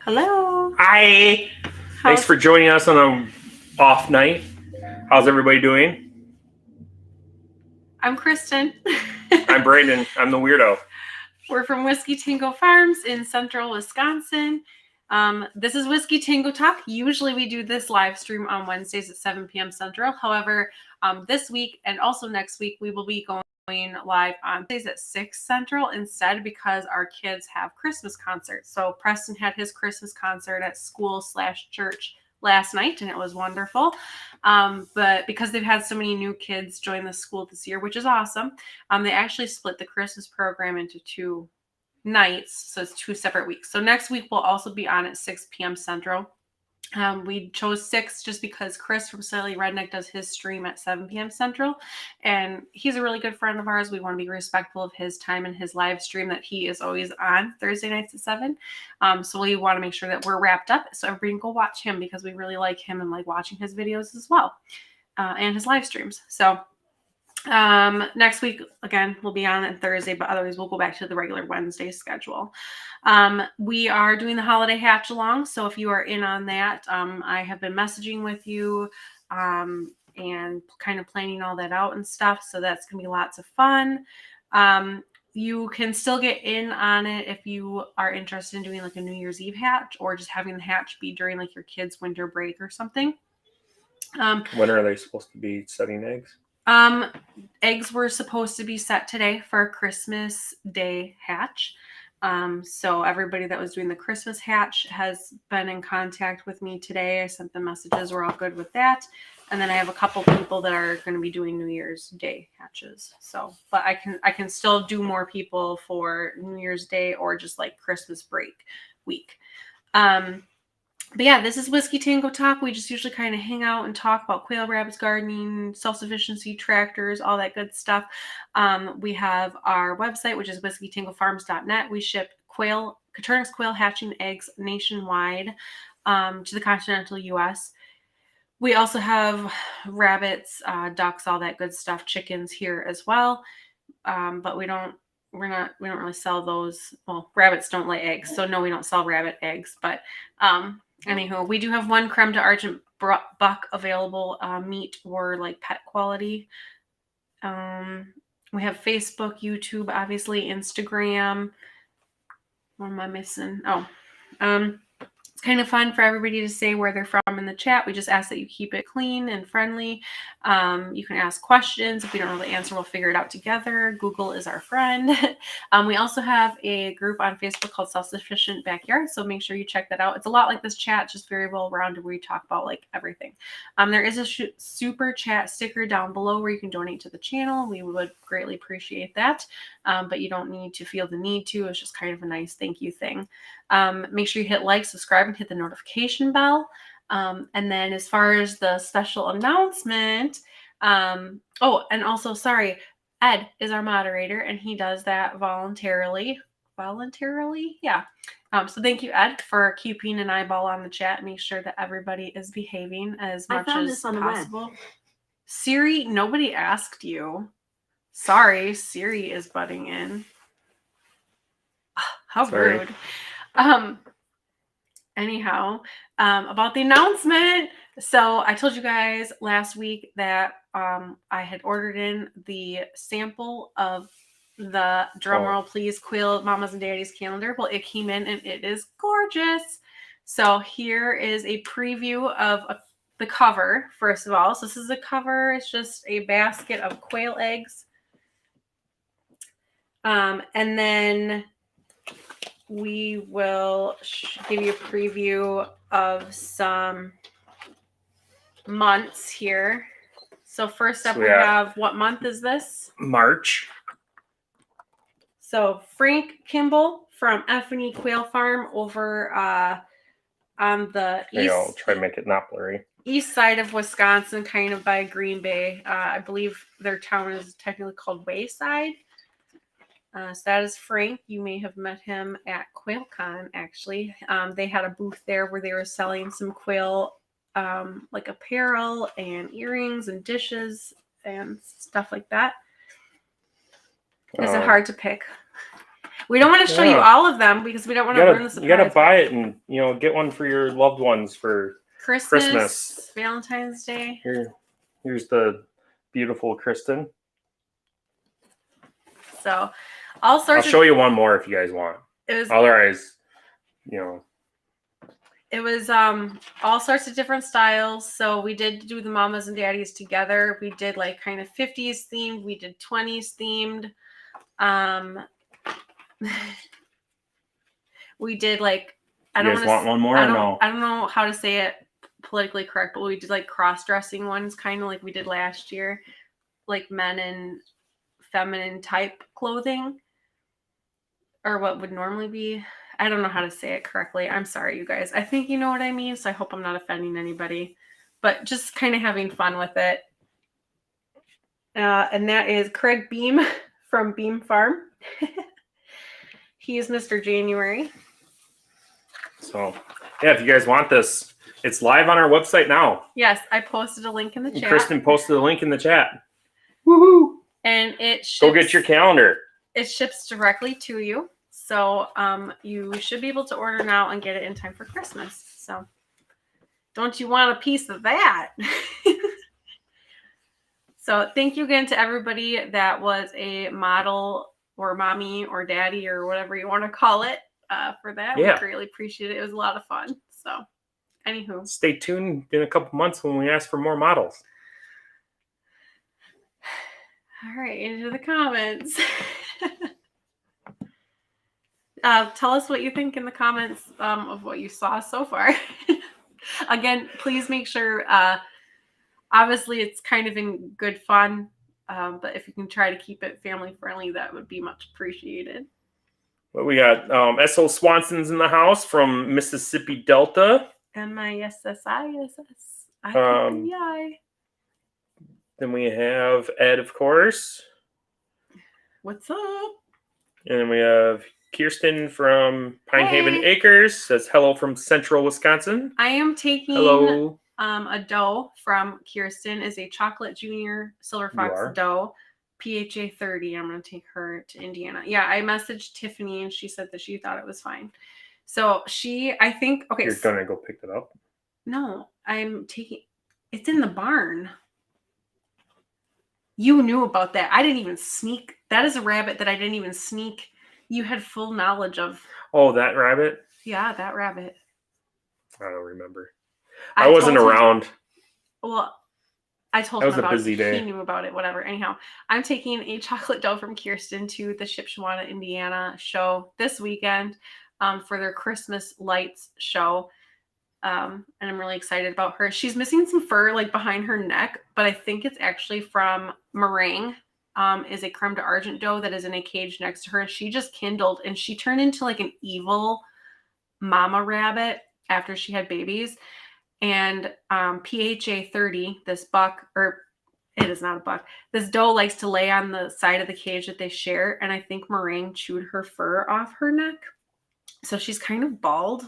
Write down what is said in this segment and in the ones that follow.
Hello. Hi. Thanks for joining us on an off night. How's everybody doing? I'm Kristin. I'm Brandon. I'm the weirdo. We're from Whiskey Tango Farms in central Wisconsin. This is Whiskey Tango Talk. Usually we do this live stream on Wednesdays at 7 p.m. Central. However, this week and also next week, we will be going live on Thursdays at 6 Central instead because our kids have Christmas concerts. So Preston had his Christmas concert at school/church last night, and it was wonderful. But because they've had so many new kids join the school this year, which is awesome, they actually split the Christmas program into 2 nights, so it's 2 separate weeks. So next week will also be on at 6 p.m. Central. We chose 6 just because Chris from Silly Redneck does his stream at 7 p.m. Central, and he's a really good friend of ours. We want to be respectful of his time and his live stream that he is always on Thursday nights at 7. So we want to make sure that we're wrapped up so everybody can go watch him because we really like him and like watching his videos as well, and his live streams. So next week again we'll be on Thursday, but otherwise we'll go back to the regular Wednesday schedule. We are doing the holiday hatch along, so if you are in on that, I have been messaging with you and kind of planning all that out and stuff, so that's gonna be lots of fun. You can still get in on it if you are interested in doing like a New Year's Eve hatch or just having the hatch be during like your kids' winter break or something. When are they supposed to be setting eggs? Eggs were supposed to be set today for a Christmas Day hatch. So everybody that was doing the Christmas hatch has been in contact with me today. I sent them messages. We're all good with that. And then I have a couple people that are going to be doing New Year's Day hatches. So, but I can still do more people for New Year's Day or just like Christmas break week. But yeah, this is Whiskey Tango Talk. We just usually kind of hang out and talk about quail, rabbits, gardening, self-sufficiency, tractors, all that good stuff. We have our website, which is whiskeytangofarms.net. We ship quail, Coturnix quail hatching eggs nationwide to the continental U.S. We also have rabbits, ducks, all that good stuff, chickens here as well. But we don't really sell those. Well, rabbits don't lay eggs, so no, we don't sell rabbit eggs. But anywho, we do have one creme to argent buck available, meat or like pet quality. We have Facebook, YouTube, obviously Instagram. What am I missing? Oh, it's kind of fun for everybody to say where they're from in the chat. We just ask that you keep it clean and friendly. You can ask questions. If we don't know the answer, we'll figure it out together. Google is our friend. We also have a group on Facebook called Self-Sufficient Backyard, so make sure you check that out. It's a lot like this chat, just very well rounded, where we talk about like everything. There is a super chat sticker down below where you can donate to the channel. We would greatly appreciate that, but you don't need to feel the need to. It's just kind of a nice thank you thing. Make sure you hit like, subscribe, and hit the notification bell. And then as far as the special announcement, oh, and also, sorry, Ed is our moderator, and he does that voluntarily. Yeah. So thank you, Ed, for keeping an eyeball on the chat. Make sure that everybody is behaving as much as possible. Siri, nobody asked you. Sorry, Siri is butting in. How rude. Anyhow, about the announcement. So I told you guys last week that I had ordered in the sample of the drumroll please Quail Mamas and Daddies calendar. Well, it came in and it is gorgeous. So here is a preview of the cover, first of all. So this is a cover. It's just a basket of quail eggs. And then we will give you a preview of some months here. So first up, we have, what month is this? March. So Frank Kimball from F&E Quail Farm over on the east. I'll try to make it not blurry. East side of Wisconsin, kind of by Green Bay. I believe their town is technically called Wayside. So that is Frank. You may have met him at QuailCon, actually. They had a booth there where they were selling some quail, like apparel and earrings and dishes and stuff like that. Is it hard to pick? We don't want to show you all of them because we don't want to ruin the surprise. You gotta buy it and get one for your loved ones for Christmas. Valentine's Day. Here's the beautiful Kristin. So, all sorts. I'll show you one more if you guys want. Otherwise, It was all sorts of different styles. So we did do the mamas and daddies together. We did like kind of 50s themed. We did 20s themed. We did like You guys want one more or no? I don't know how to say it politically correct, but we did like cross-dressing ones, kind of like we did last year, like men in feminine type clothing, or what would normally be. I don't know how to say it correctly. I'm sorry, you guys. I think you know what I mean, so I hope I'm not offending anybody. But just kind of having fun with it. And that is Craig Beam from Beam Farm. He is Mr. January. So, yeah, if you guys want this, it's live on our website now. Yes, I posted a link in the chat. Kristin posted a link in the chat. Woohoo! And it ships, go get your calendar. It ships directly to you. So you should be able to order now and get it in time for Christmas. So don't you want a piece of that? So thank you again to everybody that was a model or mommy or daddy or whatever you want to call it for that. Yeah. We greatly appreciate it. It was a lot of fun. So anywho. Stay tuned in a couple months when we ask for more models. All right, into the comments. Tell us what you think in the comments of what you saw so far. Again, please make sure, obviously it's kind of in good fun, but if you can try to keep it family friendly, that would be much appreciated. Well, we got S.O. Swanson's in the house from Mississippi Delta. MISSISS. Then we have Ed, of course. What's up? And then we have Kirsten from Pine Haven Acres says hello from Central Wisconsin. I am taking a doe from Kirsten is a chocolate junior silver fox doe, PHA 30. I'm going to take her to Indiana. Yeah, I messaged Tiffany and she said that she thought it was fine. So I think, okay. You're going to go pick it up? No, it's in the barn. You knew about that. I didn't even sneak. That is a rabbit that I didn't even sneak. You had full knowledge of. Oh, that rabbit? Yeah, that rabbit. I don't remember. I wasn't around. Well, I told him about it. That was a busy day. He knew about it, whatever. Anyhow, I'm taking a chocolate doe from Kirsten to the Shipshewana, Indiana show this weekend for their Christmas lights show. And I'm really excited about her. She's missing some fur like behind her neck, but I think it's actually from Meringue. Is a creme deargent doe that is in a cage next to her. And she just kindled and she turned into like an evil mama rabbit after she had babies. And PHA 30, this buck, or it is not a buck, this doe likes to lay on the side of the cage that they share. And I think Meringue chewed her fur off her neck. So she's kind of bald,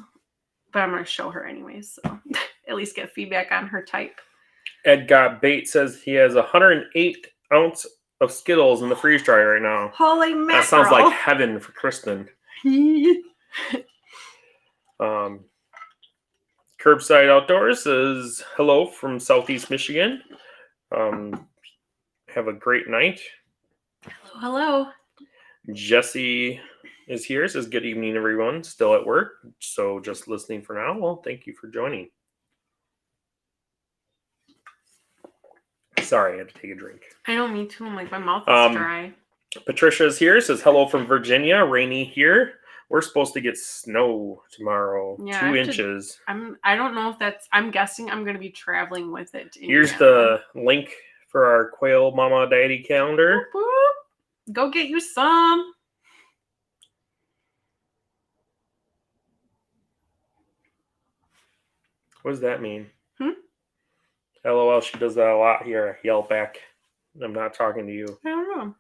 but I'm going to show her anyways. So at least get feedback on her type. Ed Got Bait says he has 108 ounce of Skittles in the freeze dryer right now. Holy mackerel. That sounds like heaven for Kristin. Curbside Outdoors says hello from Southeast Michigan. Have a great night. Hello. Jesse is here. Says good evening, everyone. Still at work, so just listening for now. Well, thank you for joining. Sorry, I had to take a drink. I know, me too. I'm like, my mouth is dry. Patricia is here. Says hello from Virginia. Rainy here. We're supposed to get snow tomorrow. Yeah, 2 inches. I don't know if that's. I'm guessing I'm going to be traveling with it. Here's the link for our Quail Mama Daddy calendar. Boop, boop. Go get you some. What does that mean? LOL, she does that a lot here. I yell back. I'm not talking to you. I don't know.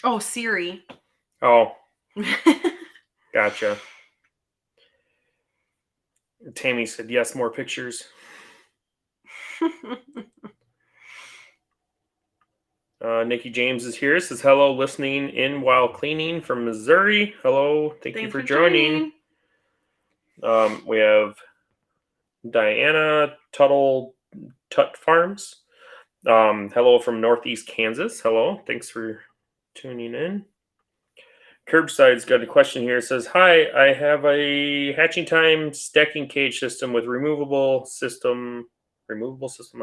Oh, Siri. Oh. Gotcha. Tammy said, yes, more pictures. Nikki James is here. Says hello, listening in while cleaning from Missouri. Hello, thank you for joining. We have Diana Tut Farms. Hello from Northeast Kansas. Hello, thanks for tuning in. Curbside's got a question here. It says, hi, I have a hatching time stacking cage system with removable system.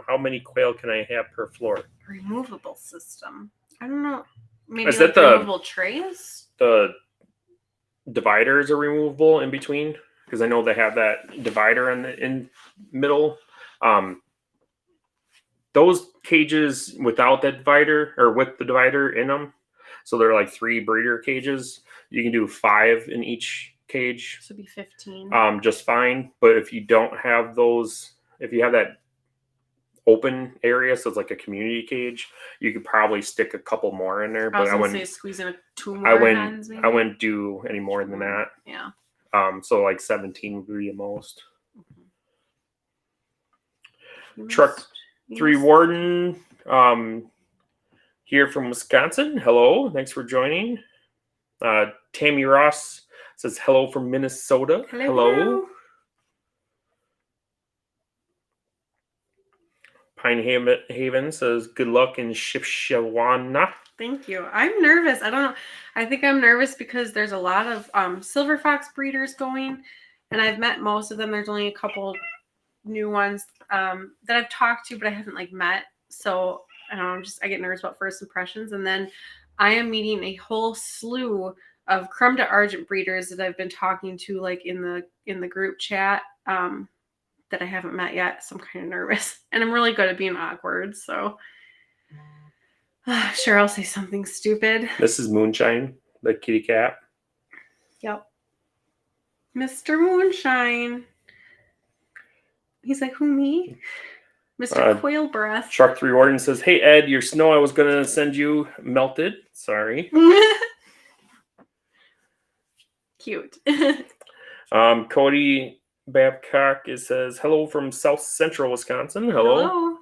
How many quail can I have per floor? Removable system. I don't know. Maybe Is like that removable trays? The dividers are removable in between? Because I know they have that divider in middle. Those cages without that divider or with the divider in them, so they're like 3 breeder cages. You can do 5 in each cage. This would be 15. Just fine. But if you don't have those, if you have that open area, so it's like a community cage, you could probably stick a couple more in there. But I wouldn't say squeeze in 2 more hens, maybe? I wouldn't do any more than that. Yeah. So like 17 would be the most. Truck 3 Warden here from Wisconsin. Hello, thanks for joining. Tammy Ross says hello from Minnesota. Hello. Pine Haven says good luck in Shipshawana. Thank you. I'm nervous. I don't know. I think I'm nervous because there's a lot of silver fox breeders going, and I've met most of them. There's only a couple new ones that I've talked to, but I haven't like met. So I don't know, I get nervous about first impressions. And then I am meeting a whole slew of creme to argent breeders that I've been talking to like in the group chat that I haven't met yet. So I'm kind of nervous, and I'm really good at being awkward. So sure, I'll say something stupid. This is Moonshine, the kitty cat. Yep. Mr. Moonshine. He's like, who, me? Mr. Quail Breath. Truck 3 Warden says, hey, Ed, your snow I was going to send you melted. Sorry. Cute. Cody Babcock says, hello from South Central Wisconsin. Hello.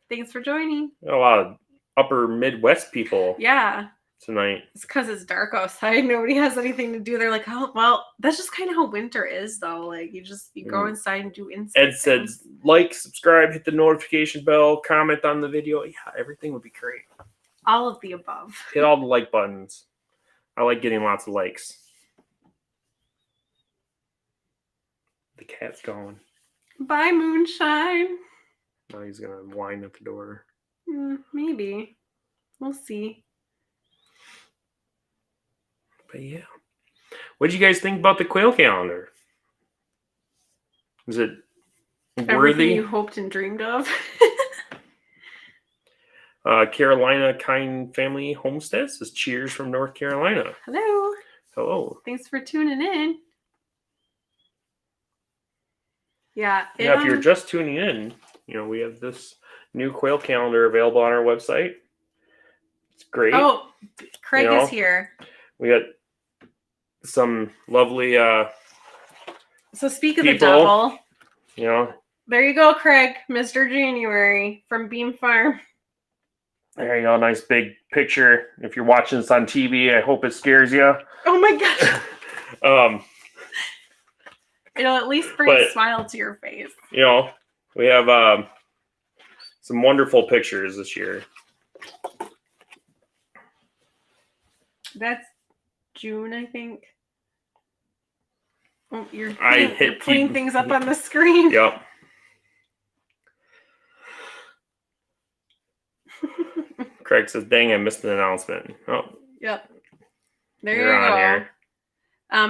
Thanks for joining. A lot of upper Midwest people. Yeah. Tonight. It's because it's dark outside. Nobody has anything to do. They're like, oh, well, that's just kind of how winter is, though. Like, you go inside and do inside Ed said, like, subscribe, hit the notification bell, comment on the video. Yeah, everything would be great. All of the above. Hit all the like buttons. I like getting lots of likes. The cat's gone. Bye, Moonshine. Now he's going to whine at the door. Maybe. We'll see. But yeah. What did you guys think about the quail calendar? Is it worthy? Everything you hoped and dreamed of. Carolina Kind Family Homesteads says cheers from North Carolina. Hello. Hello. Thanks for tuning in. Yeah. If you're just tuning in, we have this new quail calendar available on our website. It's great. Oh, Craig is here. We got some lovely so speak of people, the devil. There you go, Craig, Mr. January from Beam Farm. There you go, nice big picture. If you're watching this on TV, I hope it scares you. Oh my gosh. It'll at least bring a smile to your face. We have some wonderful pictures this year. That's June, I think. Oh, you're putting things up on the screen. Yep. Craig says, dang, I missed an announcement. Oh. Yep. There you go. Here.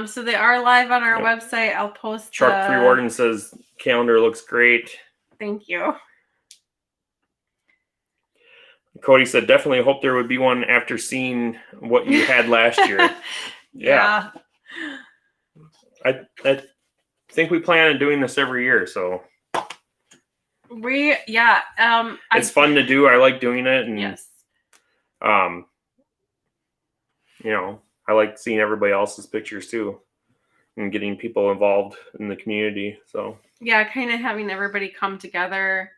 So they are live on our website. I'll post Truck 3 Warden says, calendar looks great. Thank you. Cody said, definitely hope there would be one after seeing what you had last year. Yeah. I think we plan on doing this every year, so it's fun to do. I like doing it, and yes. I like seeing everybody else's pictures too, and getting people involved in the community. So yeah, kind of having everybody come together.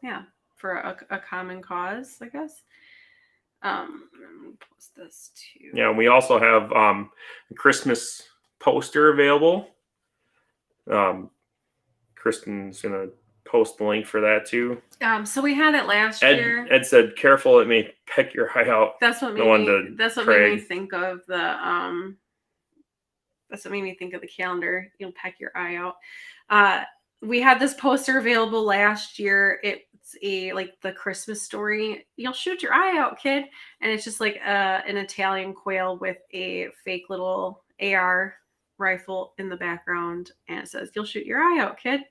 Yeah, for a common cause, I guess. Let me post this too. Yeah, we also have a Christmas poster available. Kristen's gonna post the link for that too. So we had it last year. Ed said, "Careful, it may peck your eye out." That's what made me think of the That's what made me think of the calendar. You'll peck your eye out. We had this poster available last year. It's the Christmas story. You'll shoot your eye out, kid. And it's just like an Italian quail with a fake little AR rifle in the background, and it says, "You'll shoot your eye out, kid."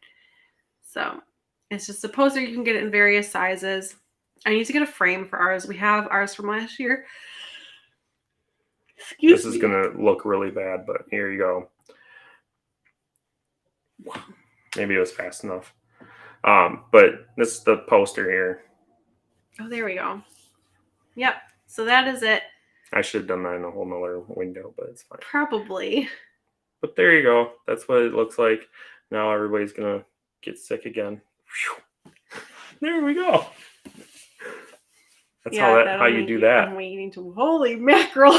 So it's just a poster. You can get it in various sizes. I need to get a frame for ours. We have ours from last year. This is going to look really bad, but here you go. Maybe it was fast enough. But this is the poster here. Oh, there we go. Yep. So that is it. I should have done that in a whole nother window, but it's fine. Probably. But there you go. That's what it looks like. Now everybody's going to get sick again. There we go. That's how you do that. I'm waiting to, holy mackerel.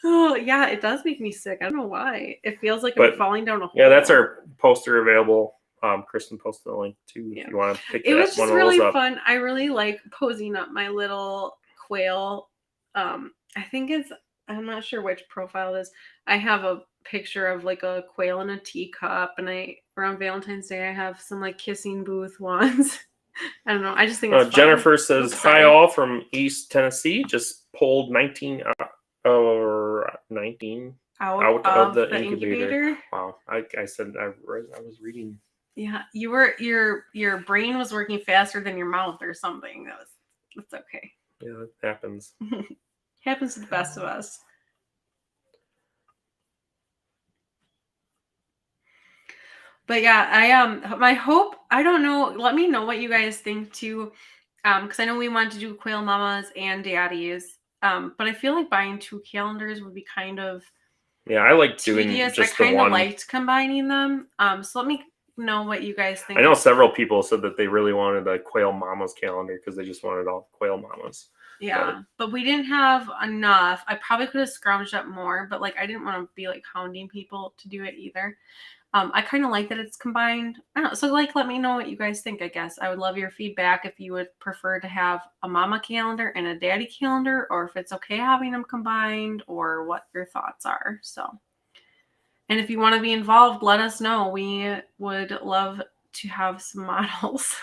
Oh, yeah, it does make me sick. I don't know why. It feels like I'm falling down a hole. Yeah, that's our poster available. Kristin posted the link too if you want to pick that one. It was just really fun. I really like posing up my little quail. I'm not sure which profile it is. I have a picture of like a quail in a teacup, and around Valentine's Day I have some like kissing booth ones. I don't know. I just think it's fun. Jennifer says, "Hi all from East Tennessee. Just pulled 19 out of the incubator." Wow. I said I was reading. Yeah, your brain was working faster than your mouth or something. That's okay. Yeah, it happens. Happens to the best of us. But yeah, my hope, I don't know, let me know what you guys think too. Because I know we want to do quail mamas and daddies. But I feel like buying 2 calendars would be kind of I like tedious. Doing just I the one. kind of liked combining them. So let me know what you guys think. I know several people said that they really wanted a quail mamas calendar because they just wanted all quail mamas. Yeah, but we didn't have enough. I probably could have scrounged up more, but like I didn't want to be like hounding people to do it either. I kind of like that it's combined. I don't know. So like, let me know what you guys think, I guess. I would love your feedback if you would prefer to have a mama calendar and a daddy calendar, or if it's okay having them combined, or what your thoughts are. So, and if you want to be involved, let us know. We would love to have some models.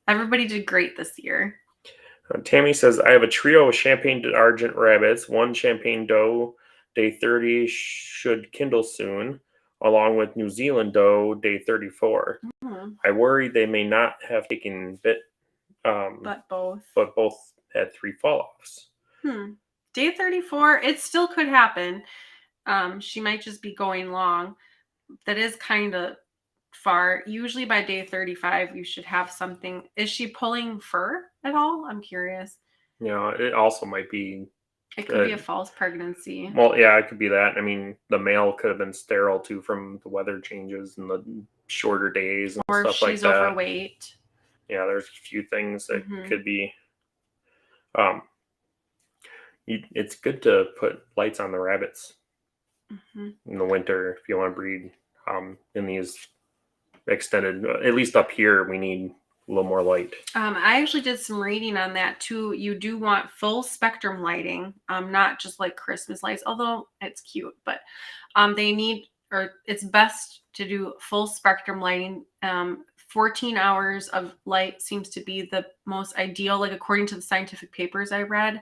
Everybody did great this year. Tammy says, "I have a trio of Champagne deargent rabbits. One Champagne doe, day 30, should kindle soon, along with New Zealand doe, day 34. Mm-hmm. I worry they may not have taken bit, but both had 3 fall-offs." Day 34, it still could happen. She might just be going long. That is kind of far. Usually by day 35, you should have something. Is she pulling fur at all? I'm curious. It also might be. It could be a false pregnancy. Well, yeah, it could be that. I mean, the male could have been sterile too from the weather changes and the shorter days and stuff like that. Or she's overweight. Yeah, there's a few things that could be. It's good to put lights on the rabbits in the winter if you want to breed in these extended. At least up here, we need a little more light. I actually did some reading on that too. You do want full spectrum lighting, not just like Christmas lights, although it's cute, but it's best to do full spectrum lighting. 14 hours of light seems to be the most ideal, like according to the scientific papers I read.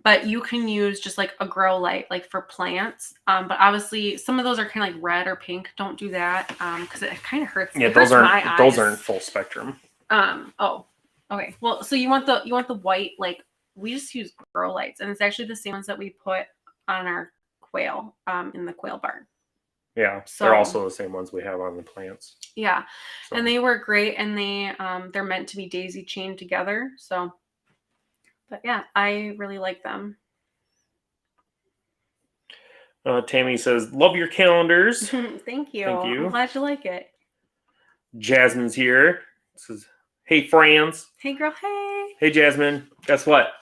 But you can use just like a grow light, like for plants. But obviously some of those are kind of like red or pink. Don't do that because it kind of hurts. Yeah, those aren't full spectrum. Oh, okay. Well, so you want the white, like we just use grow lights, and it's actually the same ones that we put on our quail in the quail barn. Yeah, so, they're also the same ones we have on the plants. Yeah, so. And they work great, and they're meant to be daisy chained together. So, but yeah, I really like them. Tammy says, "Love your calendars." Thank you. I'm glad you like it. Jasmine's here. This is, hey, friends. Hey, girl. Hey. Hey, Jasmine. Guess what?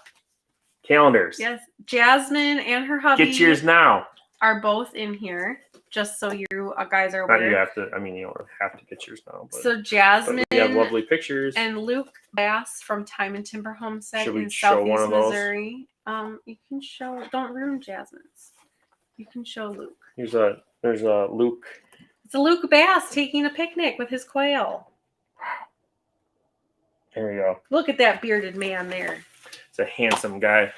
Calendars. Yes. Jasmine and her hubby. Get yours now. Are both in here, just so you guys are aware. Not you have to. I mean, you don't have to get yours now. But, so Jasmine. But we have lovely pictures. And Luke Bass from Time and Timber Homestead Should we in show Southeast one of those? Missouri. You can show. Don't ruin Jasmine's. You can show Luke. There's a Luke. It's a Luke Bass taking a picnic with his quail. There you go. Look at that bearded man there. It's a handsome guy.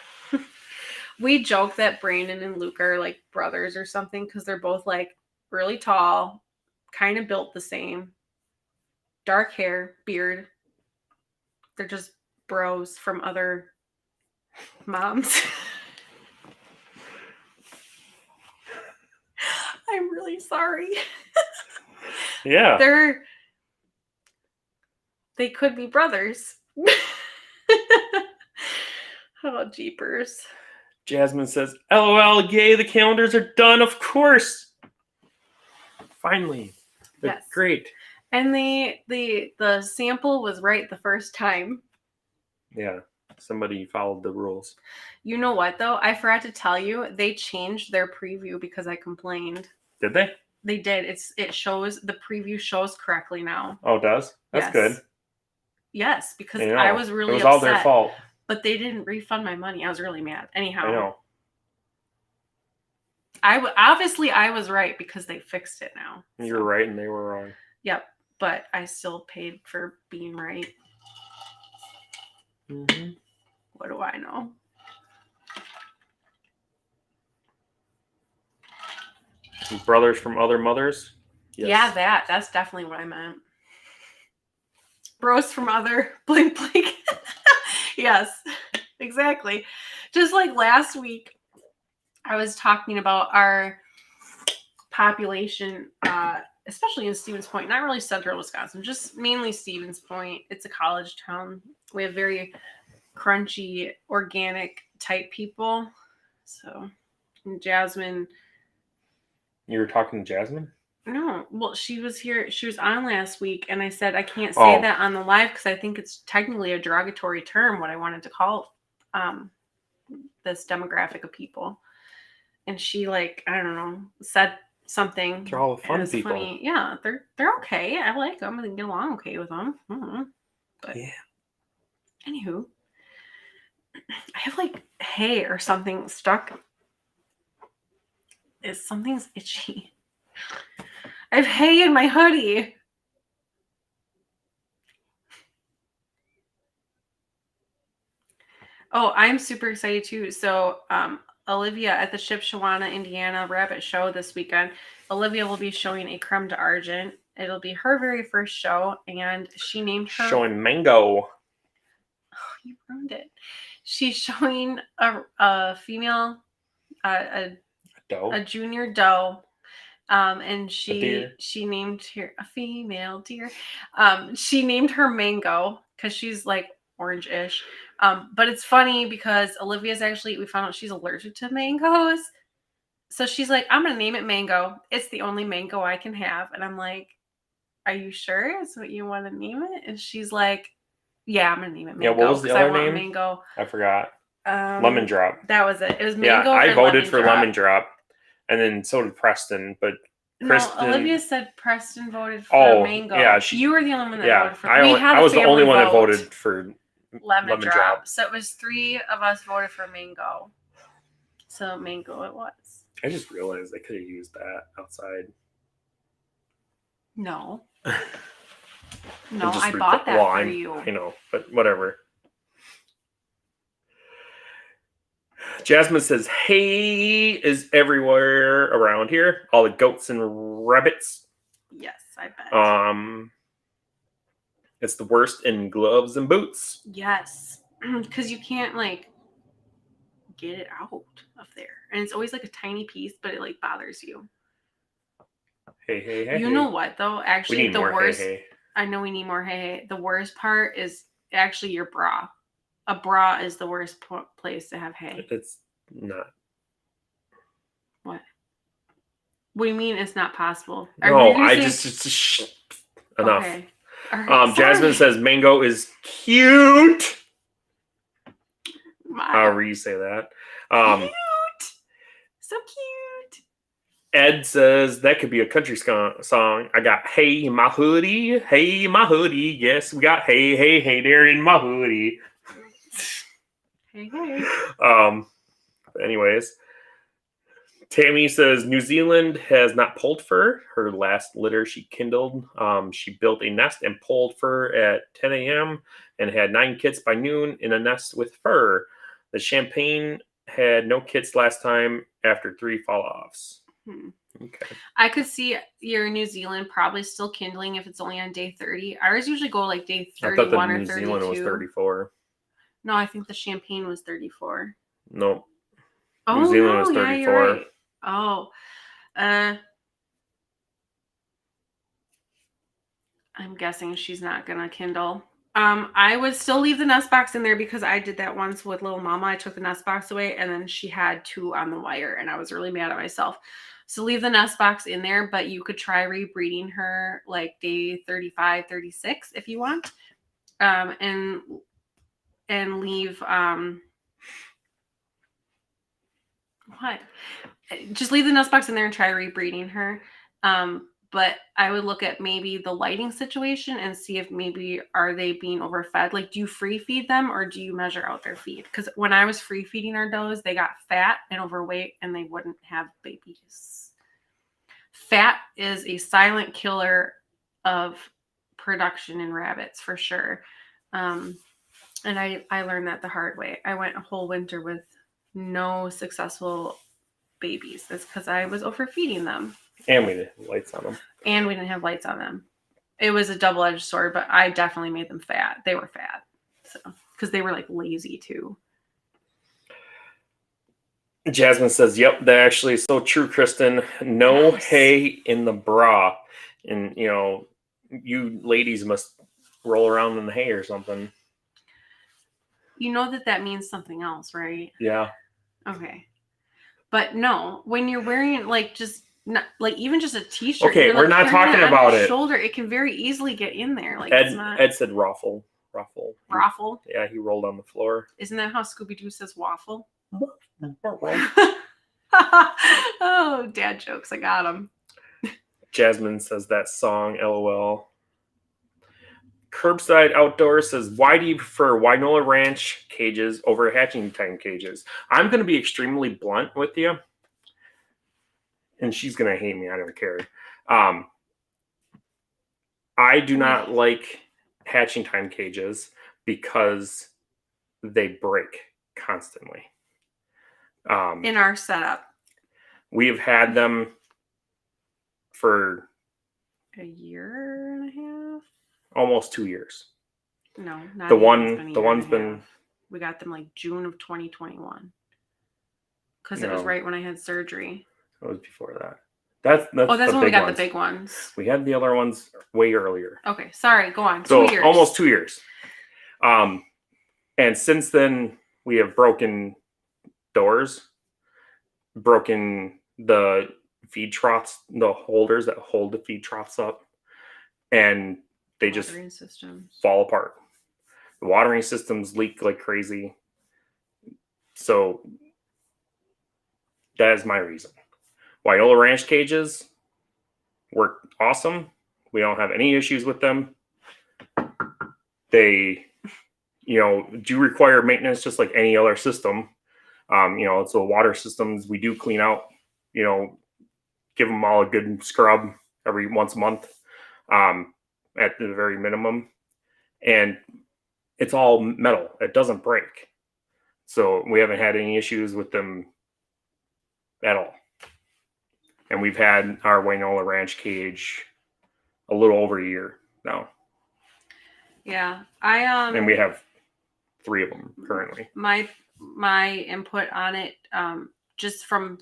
We joke that Brandon and Luke are like brothers or something because they're both like really tall, kind of built the same, dark hair, beard. They're just bros from other moms. I'm really sorry. Yeah. They could be brothers. Oh, jeepers. Jasmine says, LOL, yay, the calendars are done, of course. Finally. They're Yes. great. And the sample was right the first time. Yeah. Somebody followed the rules. You know what, though? I forgot to tell you, they changed their preview because I complained. Did they? They did. It shows, the preview shows correctly now. Oh, it does? That's Yes. good. Yes, because I was really upset. It was all their fault. But they didn't refund my money. I was really mad. Anyhow. I know. Obviously, I was right because they fixed it now. You were right and they were wrong. Yep. But I still paid for being right. Mm-hmm. What do I know? Brothers from other mothers? Yes. Yeah, that's definitely what I meant. Bros from other blink blink. Yes, exactly. Just like last week, I was talking about our population, especially in Stevens Point, not really central Wisconsin, just mainly Stevens Point. It's a college town. We have very crunchy, organic type people. So, Jasmine. You were talking to Jasmine? No, well, she was here. She was on last week, and I said I can't say that on the live because I think it's technically a derogatory term. What I wanted to call this demographic of people, and she I don't know, said something. They're all fun people. Funny. Yeah, they're okay. I like them. I get along okay with them. But yeah. Anywho, I have hay or something stuck. Something's itchy. I have hay in my hoodie. Oh, I'm super excited too. So, Olivia at the Shipshewana, Indiana Rabbit Show this weekend, Olivia will be showing a creme deargent. It'll be her very first show, and she named her... Showing mango. Oh, you ruined it. She's showing a female, a junior doe. And she named her a female deer. She named her Mango because she's orange-ish. But it's funny because Olivia's we found out she's allergic to mangoes. So she's like, I'm going to name it Mango. It's the only mango I can have. And I'm like, are you sure that's what you want to name it? And she's like, yeah, I'm going to name it Mango. Yeah, what was the other name? Mango. I forgot. Lemon Drop. That was it. It was Mango. Yeah, I voted for Lemon Drop. And then so did Preston, but Kristin... No, Olivia said Preston voted for Mango. Yeah, you were the only one that voted for. I was the only one that voted for Lemon Drop. So it was 3 of us voted for Mango. So Mango it was. I just realized I could have used that outside. No. No, I bought that for you. I know, but whatever. Jasmine says, hay is everywhere around here. All the goats and rabbits. Yes, I bet. It's the worst in gloves and boots. Yes. Because you can't, get it out of there. And it's always, a tiny piece, but it, bothers you. Hey. You know what, though? Actually, we need more worst... Hey. I know we need more hay. The worst part is actually your bra. A bra is the worst place to have hay. It's not. What? What do you mean it's not possible? No, I'm enough. Okay. All right, Jasmine says mango is cute. Wow. However you say that. Cute. So cute. Ed says that could be a country song. I got hey my hoodie, hey my hoodie. Yes, we got hey hey hey there in my hoodie. Hey hey. Anyways, Tammy says New Zealand has not pulled fur. Her last litter she kindled. She built a nest and pulled fur at 10 a.m. and had 9 kits by noon in a nest with fur. The champagne had no kits last time after 3 fall-offs. Okay. I could see your New Zealand probably still kindling if it's only on day 30. Ours usually go like day 31 or 32. New Zealand was 34. No, I think the champagne was 34. Nope. Oh, New Zealand was 34. Yeah, you're right. Oh, I'm guessing she's not gonna kindle. I would still leave the nest box in there because I did that once with little mama. I took the nest box away and then she had 2 on the wire and I was really mad at myself. So leave the nest box in there, but you could try rebreeding her like day 35, 36 if you want. And leave what? Just leave the nest box in there and try rebreeding her. But I would look at maybe the lighting situation and see if maybe are they being overfed. Like, do you free feed them or do you measure out their feed? Because when I was free feeding our does, they got fat and overweight and they wouldn't have babies. Fat is a silent killer of production in rabbits for sure. And I learned that the hard way. I went a whole winter with no successful babies. That's because I was overfeeding them. And we didn't have lights on them. And we didn't have lights on them. It was a double-edged sword, but I definitely made them fat. They were fat. So, because they were like lazy too. Jasmine says, yep, that actually is so true, Kristin. No hay in the bra. And, you know, you ladies must roll around in the hay or something. You know that means something else, right? Yeah. Okay. But no, when you're wearing like just not like even just a t-shirt. Okay, we're not talking about it. Shoulder, it can very easily get in there. Like Ed said raffle. Raffle? Yeah, he rolled on the floor. Isn't that how Scooby-Doo says waffle? Oh, dad jokes. I got them. Jasmine says that song, LOL. Curbside Outdoor says, why do you prefer Wynola Ranch cages over hatching time cages? I'm going to be extremely blunt with you. And she's going to hate me. I don't care. I do not like hatching time cages because they break constantly. In our setup. We have had them for a year and a half. Almost 2 years. No, not the one's been. We got them like June of 2021. Because it was right when I had surgery. It was before that. That's when we got the big ones. We had the other ones way earlier. Okay, sorry. Go on. So 2 years. Almost 2 years. And since then we have broken doors, broken the feed troughs, the holders that hold the feed troughs up, and they just fall apart. The watering systems leak like crazy. So that is my reason. Wynola Ranch cages work awesome. We don't have any issues with them. They, do require maintenance just like any other system. So water systems, we do clean out, give them all a good scrub every once a month at the very minimum. And it's all metal. It doesn't break. So we haven't had any issues with them at all. And we've had our Wynola Ranch cage a little over a year now. Yeah. And we have 3 of them currently. My input on it, just from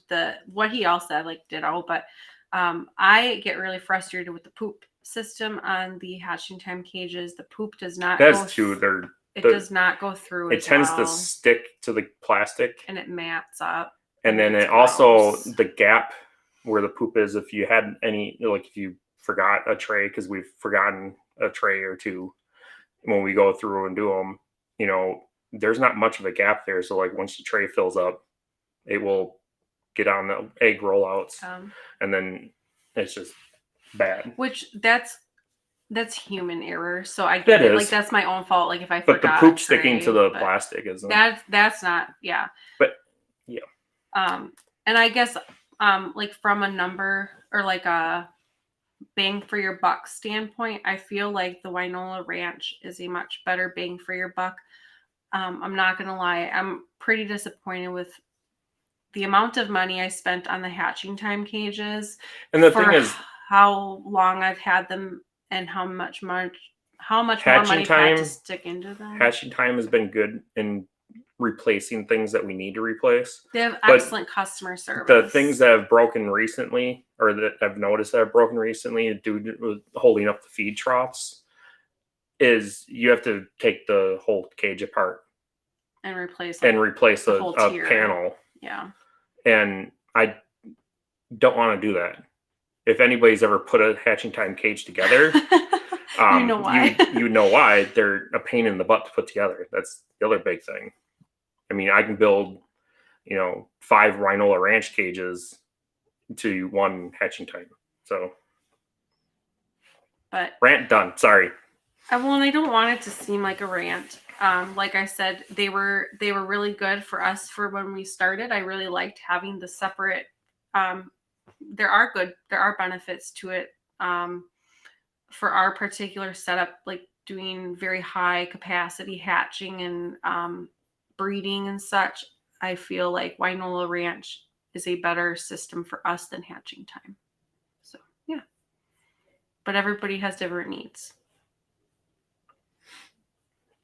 what he all said, like ditto, but I get really frustrated with the poop system on the hatching time cages. The poop does not does not go through. It tends to stick to the plastic. And it mats up. And then it also, the gap where the poop is, if you had any, like if you forgot a tray because we've forgotten a tray or two when we go through and do them, you know, there's not much of a gap there. So like once the tray fills up, it will get on the egg rollouts, and then it's just bad. Which that's human error. So I get it. Like that's my own fault. Like if I forgot, but the poop sticking to the plastic isn't. That's not. Yeah. But yeah. And I guess like from a number or like a bang for your buck standpoint, I feel like the Winola Ranch is a much better bang for your buck. I'm not gonna lie, I'm pretty disappointed with the amount of money I spent on the hatching time cages. And the thing is, how long I've had them and how much more money I've had to stick into them. Hatching time has been good in replacing things that we need to replace. They have excellent customer service. The things that have broken recently, or that I've noticed that have broken recently due to holding up the feed troughs, is you have to take the whole cage apart and replace a panel. Yeah. And I don't want to do that. If anybody's ever put a hatching time cage together, you know why. you know why. They're a pain in the butt to put together. That's the other big thing. I mean, I can build, 5 Winola Ranch cages to one hatching time. So, but rant done. Sorry. Well, and I don't want it to seem like a rant. Like I said, they were really good for us for when we started. I really liked having the separate. There are benefits to it. For our particular setup, like doing very high capacity hatching and breeding and such, I feel like Winola Ranch is a better system for us than hatching time. So yeah, but everybody has different needs.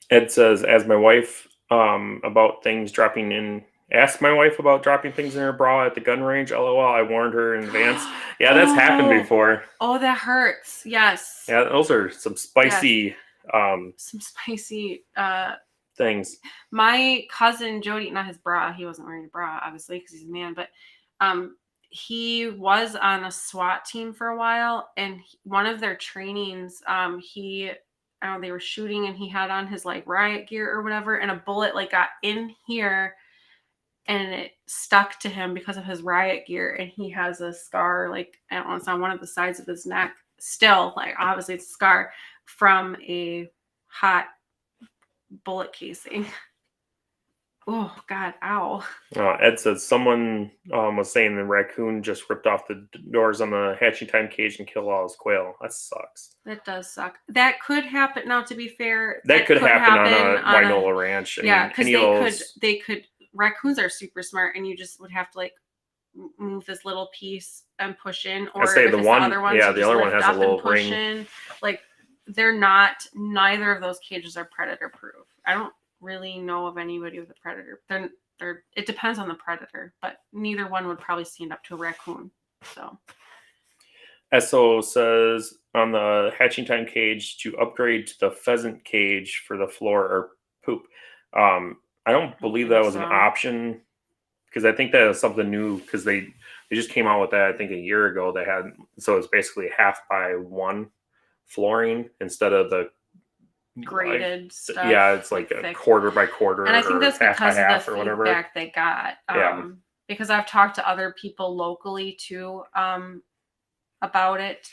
Ed says, as my wife about things dropping in. Ask my wife about dropping things in her bra at the gun range. LOL. I warned her in advance. Yeah, that's happened before. Oh, that hurts. Yes. Yeah, those are some spicy. Things. My cousin Jody, not his bra. He wasn't wearing a bra, obviously, because he's a man. But he was on a SWAT team for a while, and one of their trainings, they were shooting, and he had on his like riot gear or whatever, and a bullet like got in here. And it stuck to him because of his riot gear. And he has a scar, like, I don't know, it's on one of the sides of his neck. Still, like, obviously it's a scar from a hot bullet casing. Oh, God, ow. Ed says someone was saying the raccoon just ripped off the doors on the hatching time cage and killed all his quail. That sucks. That does suck. That could happen. Now, to be fair, that could happen on a Winola Ranch. Yeah, because they could. Raccoons are super smart, and you just would have to like move this little piece and push in, or the other one has a little ring. In. Like neither of those cages are predator proof. I don't really know of anybody with a predator. They're it depends on the predator, but neither one would probably stand up to a raccoon. So Esso says on the hatching time cage to upgrade to the pheasant cage for the floor or poop. I don't believe that was an option, because I think that was something new, because they just came out with that, I think, a year ago. They had, so it's basically 1/2 flooring instead of the graded stuff. Yeah, it's like a 1/4 by 1/4, and I think that's because of the or whatever feedback they got. Because I've talked to other people locally too about it,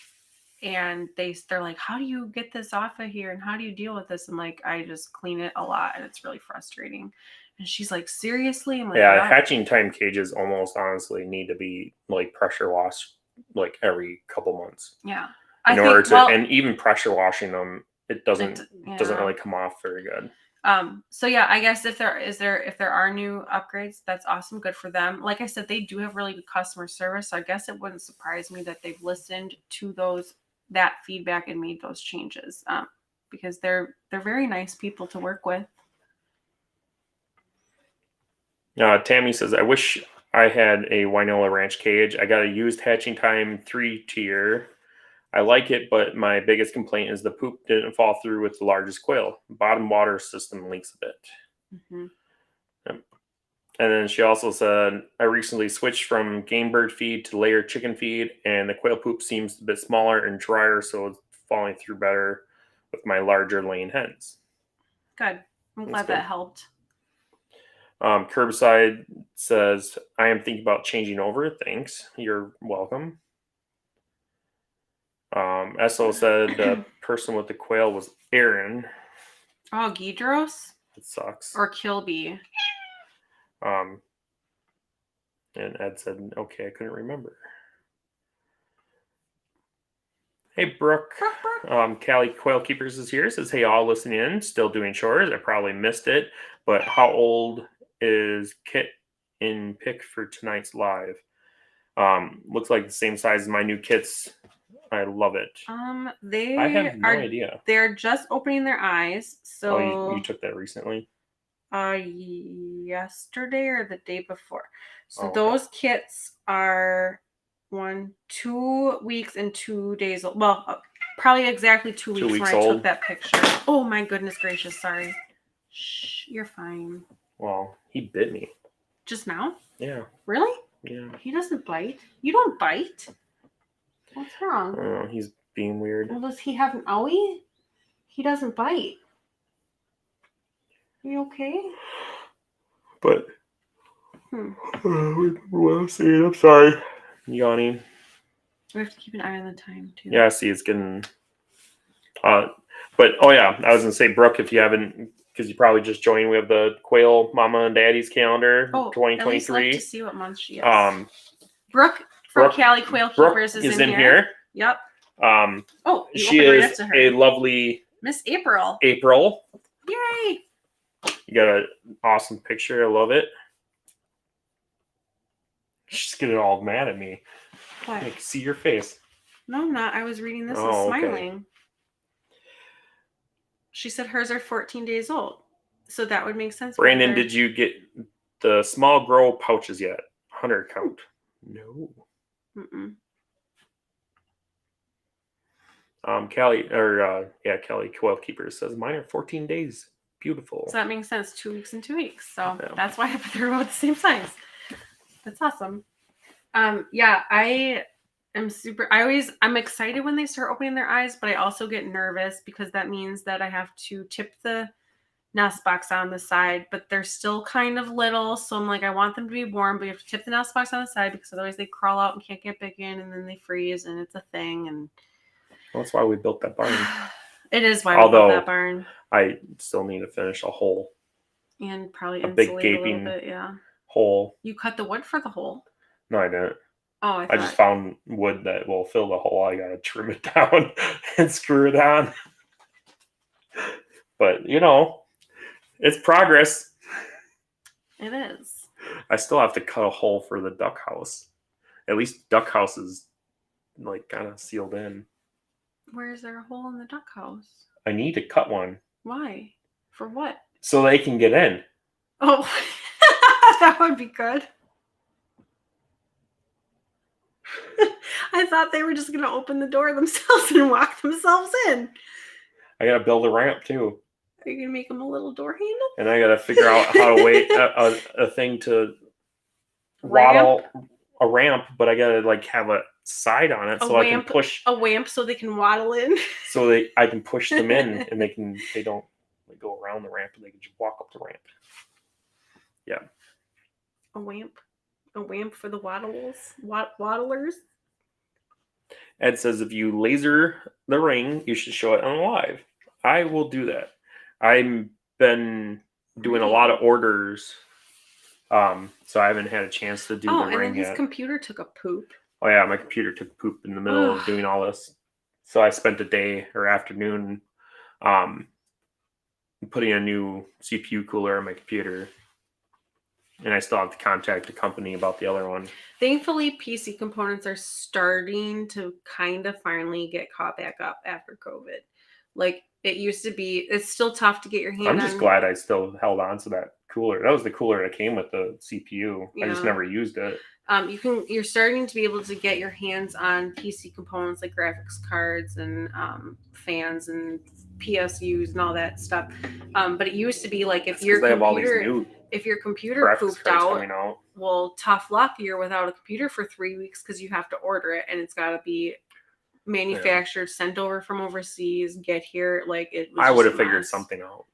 and they're like, how do you get this off of here, and how do you deal with this? I'm like, I just clean it a lot, and it's really frustrating. And she's like, seriously? I'm like, yeah, hatching time cages almost honestly need to be like pressure washed like every couple months. Yeah. And even pressure washing them, it doesn't really come off very good. So yeah, I guess if there are new upgrades, that's awesome. Good for them. Like I said, they do have really good customer service. So I guess it wouldn't surprise me that they've listened to that feedback and made those changes. Because they're very nice people to work with. Tammy says, I wish I had a Winola Ranch cage. I got a used hatching time 3-tier. I like it, but my biggest complaint is the poop didn't fall through with the largest quail. Bottom water system leaks a bit. Mm-hmm. And then she also said, I recently switched from game bird feed to layered chicken feed, and the quail poop seems a bit smaller and drier, so it's falling through better with my larger laying hens. Good. I'm glad that helped. Curbside says, I am thinking about changing over. Thanks. You're welcome. SO said the person with the quail was Aaron. Oh, Gidros? It sucks. Or Kilby. And Ed said, okay, I couldn't remember. Hey, Brooke. Callie Quail Keepers is here. Says, hey, all listening in. Still doing chores. I probably missed it. But how old is Kit in pick for tonight's live? Looks like the same size as my new kits. I love it. I have no idea. They're just opening their eyes. So you took that recently? Yesterday or the day before. So those kits are 2 weeks and 2 days old. Well, probably exactly 2 weeks, when I took that picture. Oh my goodness gracious! Sorry. Shh, you're fine. Well, he bit me. Just now? Yeah. Really? Yeah. He doesn't bite. You don't bite. What's wrong? Oh, he's being weird. Well, does he have an owie? He doesn't bite. Are you okay? But what I'm saying, I'm sorry. Yawning. We have to keep an eye on the time too. Yeah, see, it's getting. But oh yeah, I was gonna say, Brooke, if you haven't, because you probably just joined, we have the Quail Mama and Daddy's calendar 2023. At least like to see what month she is. Brooke from Brooke, Callie Quail Keepers is in here. Yep. She is a lovely Miss April. Yay! You got an awesome picture. I love it. She's getting all mad at me. What? I can see your face. No, I'm not. I was reading this and smiling. Okay. She said hers are 14 days old. So that would make sense. Brandon, did you get the small grow pouches yet? 100 count. No. Mm-mm. Callie Quail Keepers says mine are 14 days. Beautiful. So that makes sense. 2 weeks and 2 weeks. So that's why they're about the same size. That's awesome. I am I'm excited when they start opening their eyes, but I also get nervous because that means that I have to tip the nest box on the side, but they're still kind of little. So I'm like, I want them to be warm, but you have to tip the nest box on the side because otherwise they crawl out and can't get back in, and then they freeze, and it's a thing. And that's why we built that barn. It is why we built that barn. I still need to finish a hole. And probably a big gaping hole. You cut the wood for the hole? No, I didn't. Oh, I just found wood that will fill the hole. I gotta trim it down and screw it on. But it's progress. It is. I still have to cut a hole for the duck house. At least duck house is like kind of sealed in. Where is there a hole in the duck house? I need to cut one. Why? For what? So they can get in. Oh, that would be good. I thought they were just going to open the door themselves and walk themselves in. I got to build a ramp too. Are you going to make them a little door handle? And I got to figure out how to wait a thing to waddle a ramp, but I got to have a side on it I can push a ramp so they can waddle in. So I can push them in and they don't go around the ramp, and they can just walk up the ramp. Yeah. A ramp for the waddlers. Ed says if you laser the ring, you should show it on live. I will do that. I've been doing a lot of orders, so I haven't had a chance to do the ring yet. Oh, and then his computer took a poop. Oh yeah, my computer took poop in the middle of doing all this. So I spent a day or afternoon putting a new CPU cooler on my computer. And I still have to contact the company about the other one. Thankfully, PC components are starting to kind of finally get caught back up after COVID. Like it used to be, it's still tough to get your hand on. I'm just glad I still held on to that cooler. That was the cooler that came with the CPU. Yeah. I just never used it. You're starting to be able to get your hands on PC components like graphics cards and fans and PSUs and all that stuff. But it used to be like if your computer pooped out, well, tough luck, you're without a computer for 3 weeks because you have to order it and it's got to be manufactured, sent over from overseas, get here. Like I would have figured something out.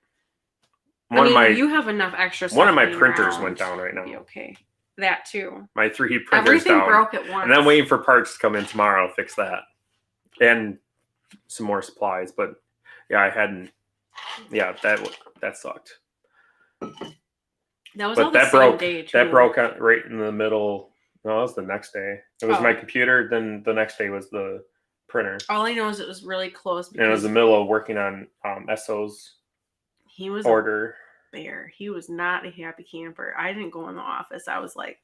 You have enough extra stuff. One of my printers went down right now. Okay. That too. My 3D printer's Everything down. broke at once. And I'm waiting for parts to come in tomorrow to fix that. And some more supplies. But yeah, I hadn't. Yeah, that sucked. That was all the same day too. That broke out right in the middle. No, that was the next day. It was my computer. Then the next day was the printer. All I know is it was really close. And it was the middle of working on SO's order. Bear. He was not a happy camper. I didn't go in the office. I was like,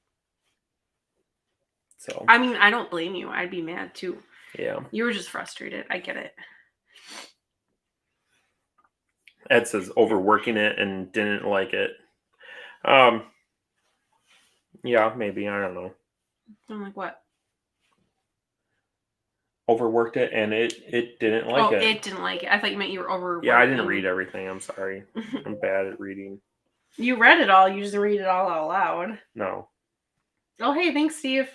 so. I mean, I don't blame you. I'd be mad too. Yeah. You were just frustrated. I get it. Ed says overworking it and didn't like it. Yeah, maybe. I don't know. I'm like, what? Overworked it and it didn't like it. Oh, it didn't like it. I thought you meant you were overworked. Yeah, I didn't read everything. I'm sorry. I'm bad at reading. You read it all. You just read it all out loud. No. Oh, hey, thanks, Steve.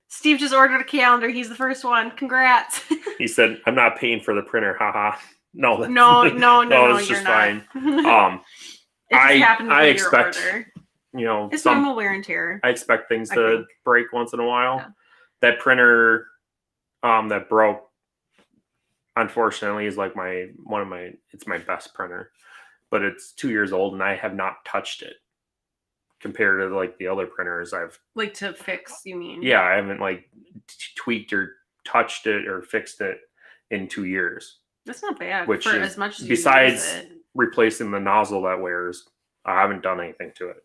Steve just ordered a calendar. He's the first one. Congrats. He said, "I'm not paying for the printer." Haha. No. No. It's just fine. I expect, it's normal wear and tear. I expect things to break once in a while. Yeah. That printer that broke, unfortunately, is like it's my best printer, but it's 2 years old and I have not touched it compared to like the other printers I've like to fix. You mean? Yeah, I haven't like tweaked or touched it or fixed it in 2 years. That's not bad. Which for is, as much as besides replacing the nozzle that wears, I haven't done anything to it.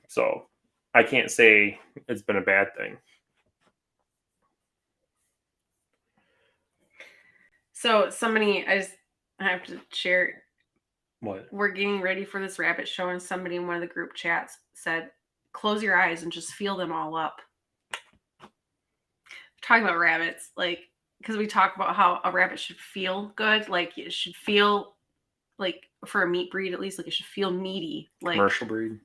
So I can't say it's been a bad thing. So I have to share. What? We're getting ready for this rabbit show, and somebody in one of the group chats said, "Close your eyes and just feel them all up." Talking about rabbits, like, because we talk about how a rabbit should feel good, like it should feel like, for a meat breed at least, like it should feel meaty, like commercial breed.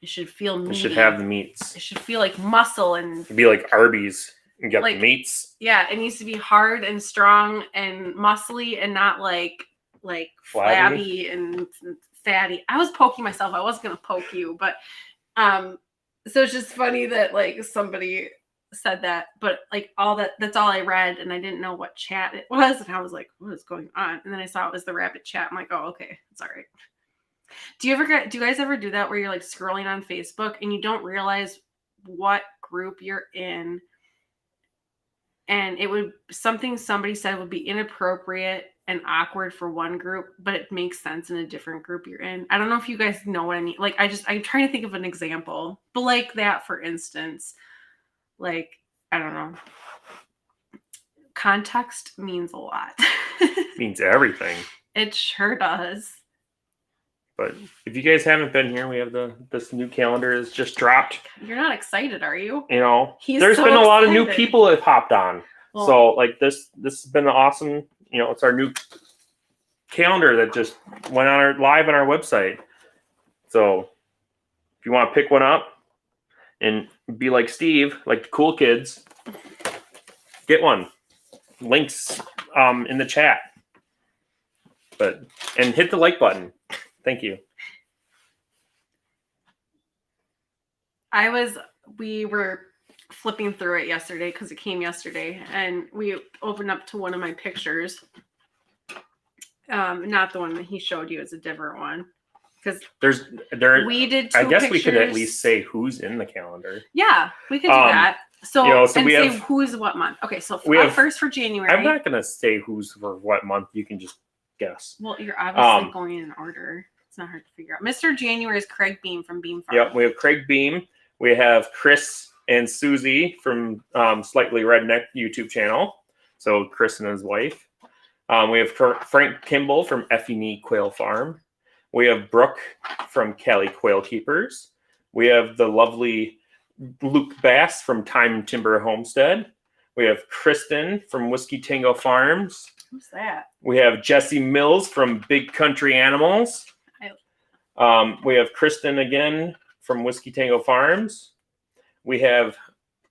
It should feel meaty. It should have the meats. It should feel like muscle and it'd be like Arby's. You got the meats. Yeah, it needs to be hard and strong and muscly and not like flabby and fatty. I was poking myself. I wasn't gonna poke you, but so it's just funny that like somebody said that, but like that's all I read, and I didn't know what chat it was, and I was like, what is going on? And then I saw it was the rabbit chat. I'm like, oh, okay, it's all right. Do you guys ever do that where you're like scrolling on Facebook and you don't realize what group you're in? And it would somebody said would be inappropriate and awkward for one group, but it makes sense in a different group you're in. I don't know if you guys know what I mean. Like I'm trying to think of an example, but like that, for instance, like, I don't know. Context means a lot. Means everything. It sure does. But if you guys haven't been here, we have this new calendar is just dropped. You're not excited, are you? There's been a lot of new people that have hopped on. Well, so like this has been awesome. It's our new calendar that just went on live on our website. So if you want to pick one up and be like Steve, like the cool kids, get one. Links in the chat. And hit the like button. Thank you. We were flipping through it yesterday because it came yesterday, and we opened up to one of my pictures. Not the one that he showed you, it's a different one. Because we did two I guess pictures. We could at least say who's in the calendar. Yeah, we could do that. So we say who's what month. Okay, so first for January. I'm not going to say who's for what month. You can just guess. Well, you're obviously going in order. It's not hard to figure out. Mr. January is Craig Beam from Beam Farm. Yep, we have Craig Beam. We have Chris and Susie from Slightly Redneck YouTube channel. So Chris and his wife. We have Frank Kimball from F&E Quail Farm. We have Brooke from Cali Quail Keepers. We have the lovely Luke Bass from Time and Timber Homestead. We have Kristin from Whiskey Tango Farms. Who's that? We have Jesse Mills from Big Country Animals. We have Kristin again from Whiskey Tango Farms. We have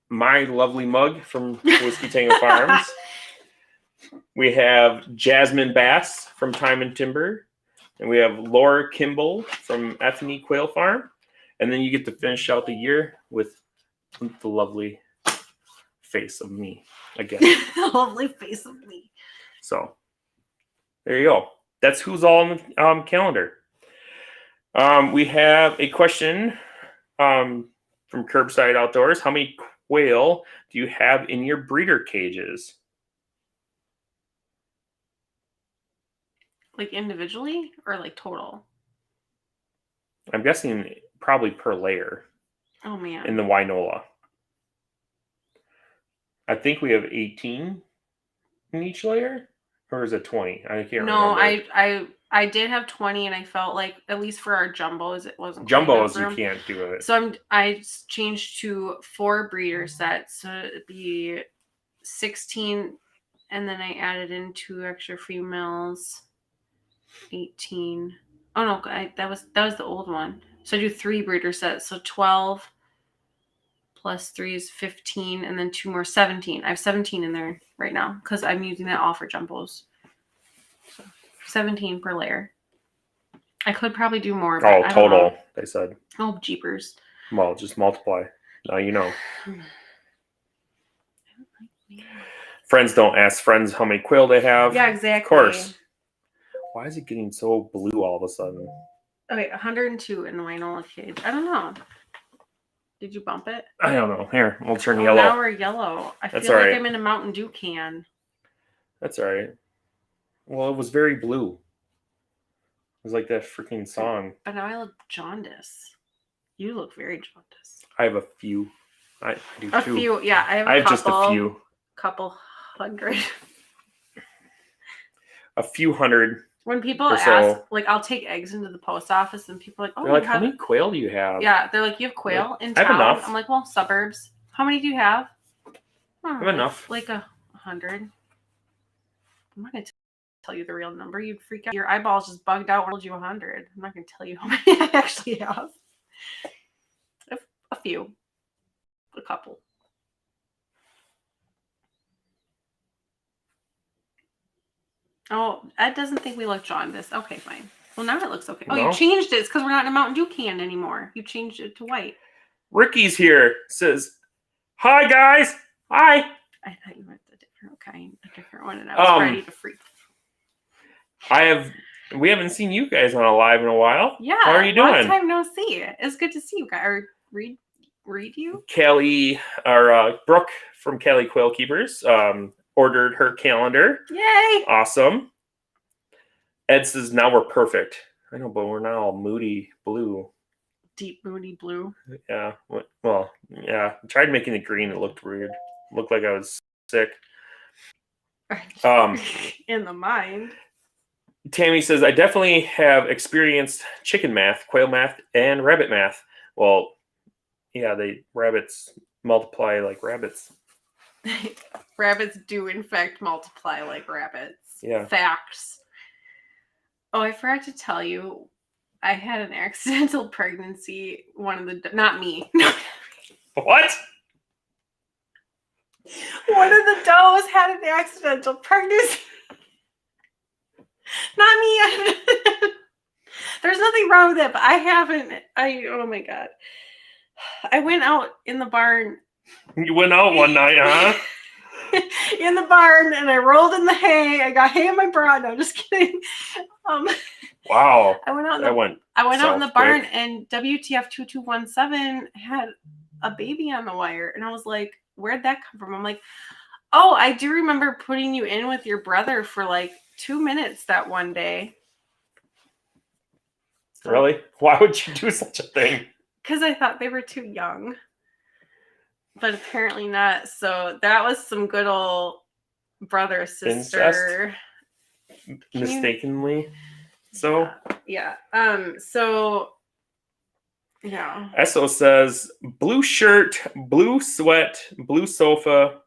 my lovely mug from Whiskey Tango Farms. We have Jasmine Bass from Time and Timber. And we have Laura Kimball from F&E Quail Farm. And then you get to finish out the year with the lovely face of me again. The lovely face of me. So there you go. That's who's all on the calendar. We have a question from Curbside Outdoors. How many quail do you have in your breeder cages? Like individually or like total? I'm guessing probably per layer. Oh man. In the Winola. I think we have 18 in each layer. Or is it 20? I can't remember. No, I did have 20, and I felt like, at least for our jumbos, it wasn't jumbos you can't do it. So I changed to 4 breeder sets, so it'd be 16, and then I added in 2 extra females, 18. Oh no, that was the old one. So I do 3 breeder sets, so 12 plus 3 is 15, and then 2 more, 17. I have 17 in there right now because I'm using that all for jumbos. So 17 per layer. I could probably do more. But oh, total, they said. Oh, jeepers. Well, just multiply. Now you know. Friends don't ask friends how many quail they have. Yeah, exactly. Of course. Why is it getting so blue all of a sudden? Okay, 102 in the Winola cage. I don't know. Did you bump it? I don't know. Here, we'll turn yellow. Now we're yellow. That's feel all like right. I'm in a Mountain Dew can. That's all right. Well, it was very blue. It was like that freaking song. But now I look jaundice. You look very jaundice. I have a few. I do a too. Few, yeah. I have just a few. Couple hundred. A few hundred. When people ask, like, I'll take eggs into the post office, and people are like, oh, they're like, how many quail do you have? Yeah, they're like, you have quail in town? I have enough. I'm like, well, suburbs. How many do you have? I have enough. Like 100. I'm not going to tell you the real number. You'd freak out. Your eyeballs just bugged out when I told you 100. I'm not going to tell you how many I actually have. A few. A couple. Oh, Ed doesn't think we look jaundiced. Okay, fine. Well, now it looks okay. Oh, no. You changed it. It's because we're not in a Mountain Dew can anymore. You changed it to white. Ricky's here. Says, hi, guys. Hi. I thought you meant a different kind, a different one, and I was ready to freak. We haven't seen you guys on a live in a while. Yeah. How are you doing? Long time no see. It's good to see you guys. Or read you. Kelly, or Brooke from Kelly Quail Keepers, ordered her calendar. Yay! Awesome. Ed says now we're perfect. I know, but we're not all moody blue. Deep moody blue. Yeah. Well, yeah. I tried making it green. It looked weird. Looked like I was sick. In the mind. Tammy says, I definitely have experienced chicken math, quail math, and rabbit math. Well, yeah, rabbits multiply like rabbits. Rabbits do, in fact, multiply like rabbits. Yeah. Facts. Oh, I forgot to tell you, I had an accidental pregnancy. Not me. What? One of the does had an accidental pregnancy. Not me. There's nothing wrong with it, but I haven't. Oh my God. I went out in the barn. You went out one night, huh? In the barn, and I rolled in the hay. I got hay in my bra. No, just kidding. Wow. I went out. I went out in the barn, and WTF 2217 had a baby on the wire, and I was like, "Where'd that come from?" I'm like, "Oh, I do remember putting you in with your brother for like 2 minutes that one day." Really? Why would you do such a thing? Because I thought they were too young. But apparently not. So that was some good old brother sister. Mistakenly. So yeah. So Yeah. Esso says blue shirt, blue sweat, blue sofa,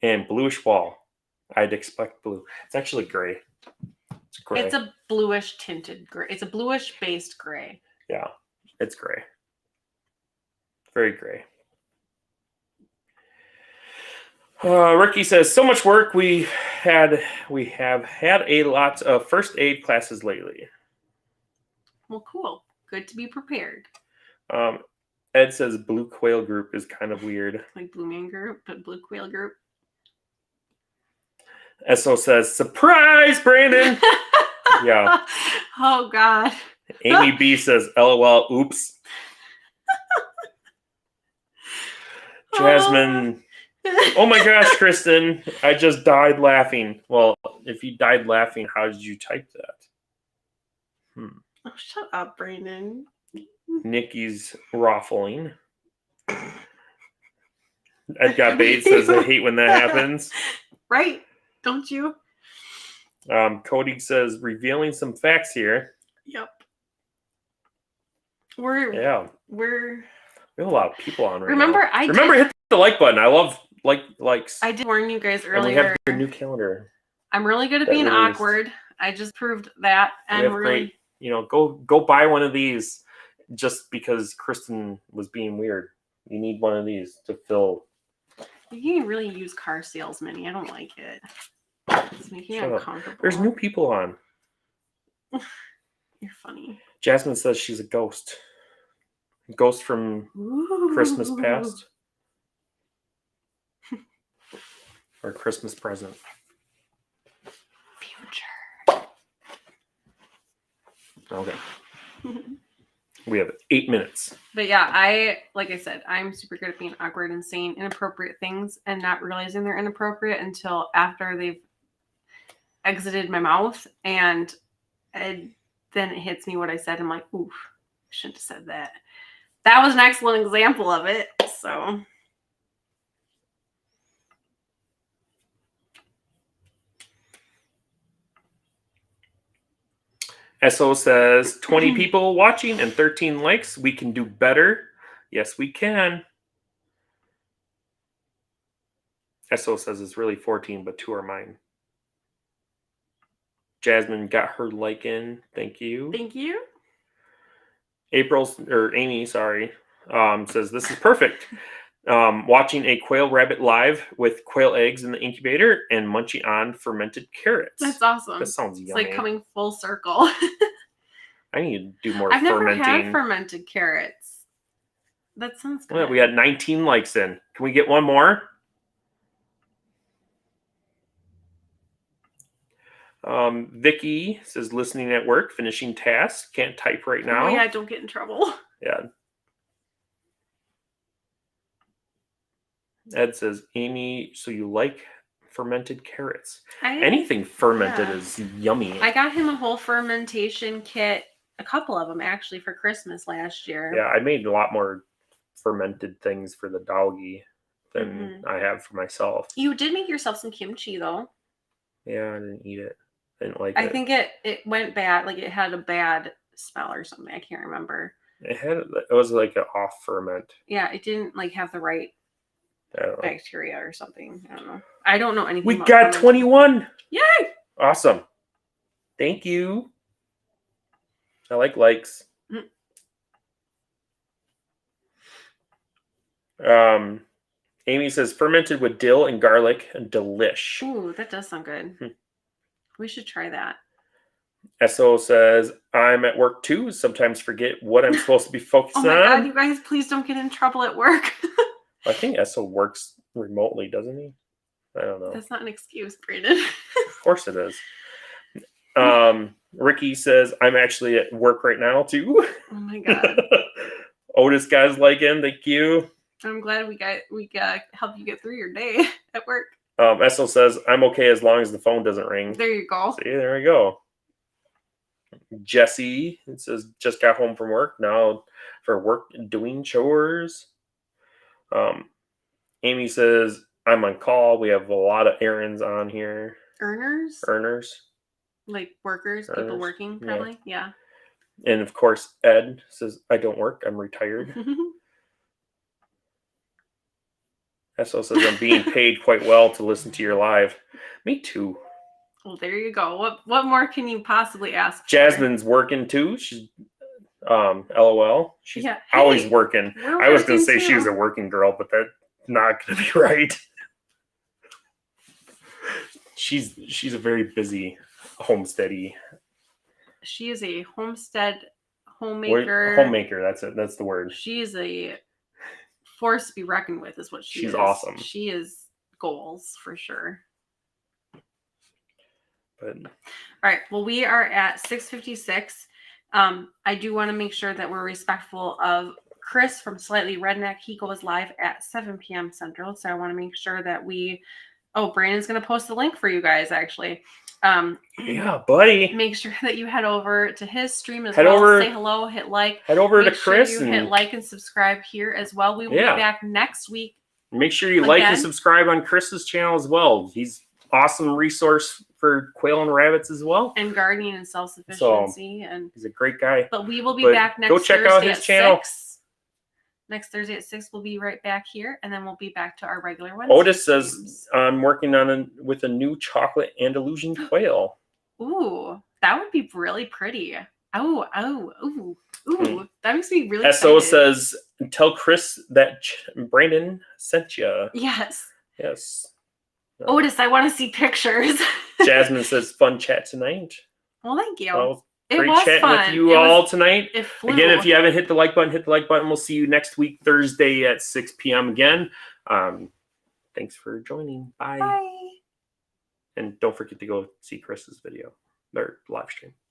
and bluish wall. I'd expect blue. It's actually gray. It's gray. It's a bluish tinted gray. It's a bluish based gray. Yeah, it's gray. Very gray. Ricky says, so much work. We have had a lot of first aid classes lately. Well, cool. Good to be prepared. Ed says Blue Quail group is kind of weird. Like Blue Man group, but Blue Quail group. Esso says, surprise, Brandon. Yeah. Oh, God. Amy B says, LOL, oops. Jasmine, oh my gosh, Kristin, I just died laughing. Well, if you died laughing, how did you type that? Oh, shut up, Brandon. Nikki's raffling. Ed got bait says, I hate when that happens. Right? Don't you? Cody says, revealing some facts here. Yep. We have a lot of people on right now. Remember, hit the like button. I love likes. I did warn you guys earlier. And we have your new calendar. I'm really good at being awkward. I just proved that. And great, go buy one of these just because Kristin was being weird. You need one of these to fill. You can really use car salesman. I don't like it. It's making me uncomfortable. There's new people on. You're funny. Jasmine says she's a ghost. Ghost from Christmas past. Or Christmas present. Future. Okay. We have 8 minutes. But yeah, like I said, I'm super good at being awkward and saying inappropriate things and not realizing they're inappropriate until after they've exited my mouth. And then it hits me what I said. I'm like, oof, I shouldn't have said that. That was an excellent example of it. So. SO says 20 people watching and 13 likes. We can do better. Yes, we can. SO says it's really 14, but 2 are mine. Jasmine got her like in. Thank you. Thank you. Amy, says this is perfect. Watching a quail rabbit live with quail eggs in the incubator and munching on fermented carrots. That's awesome. That sounds yummy. It's like coming full circle. I need to do more I've fermenting. never had fermented carrots. That sounds good. Well, we had 19 likes in. Can we get one more? Vicky says listening at work, finishing tasks, can't type right now. Oh yeah, don't get in trouble. Yeah. Ed says, Amy, so you like fermented carrots? Anything fermented is yummy. I got him a whole fermentation kit, a couple of them actually, for Christmas last year. Yeah, I made a lot more fermented things for the doggy than I have for myself. You did make yourself some kimchi though. Yeah, I didn't eat it. I didn't like it. I think it went bad. Like it had a bad smell or something. I can't remember. It was like an off ferment. Yeah, it didn't like have the right bacteria or something. I don't know. I don't know anything. We got 21. Yay! Awesome. Thank you. I like likes. Amy says fermented with dill and garlic and delish. Ooh, that does sound good. We should try that. SO says I'm at work too. Sometimes forget what I'm supposed to be focusing on. Oh my God, you guys, please don't get in trouble at work. I think SO works remotely, doesn't he? I don't know. That's not an excuse, Brandon. Of course it is. Ricky says I'm actually at work right now too. Oh my God. Otis guys like in. Thank you. I'm glad we got help you get through your day at work. Essel says I'm okay as long as the phone doesn't ring. There you go. See, there we go. Jesse, it says just got home from work now for work doing chores. Amy says I'm on call. We have a lot of errands on here. Earners? Like workers, people working, probably. Yeah. And of course, Ed says, I don't work. I'm retired. SO says, I'm being paid quite well to listen to your live. Me too. Well, there you go. What more can you possibly ask Jasmine's working too. She's LOL. She's always working. I was going to say she was a working girl, but that's not going to be right. She's a very busy homesteady. She is a homemaker. Homemaker, that's it. That's the word. She is a force to be reckoned with, is what she is. She's awesome. She is goals for sure. But all right. Well, we are at 6:56. I do want to make sure that we're respectful of Chris from Slightly Redneck. He goes live at 7 p.m. Central. So I want to make sure that Brandon's going to post the link for you guys, actually. Yeah, buddy. Make sure that you head over to his stream as Say hello, hit like. Head over to Chris and hit like and subscribe here as well. We will be back next week. Make sure you like and subscribe on Chris's channel as well. He's awesome resource for quail and rabbits as well. And gardening and self-sufficiency. And he's a great guy. But we will be back next Thursday. Go check out his channel. 6. Next Thursday at 6, we'll be right back here, and then we'll be back to our regular Wednesday. Otis says, I'm working with a new chocolate Andalusian quail. Ooh, that would be really pretty. Ooh. That makes me really SO excited. says, tell Chris that Brandon sent you. Yes. No. Otis, I want to see pictures. Jasmine says, fun chat tonight. Well, thank you. Well, it great was chatting fun. with you all tonight. It flew. Again, if you haven't hit the like button, hit the like button. We'll see you next week, Thursday at 6 p.m. again. Thanks for joining. Bye. Bye. And don't forget to go see Chris's video or live stream.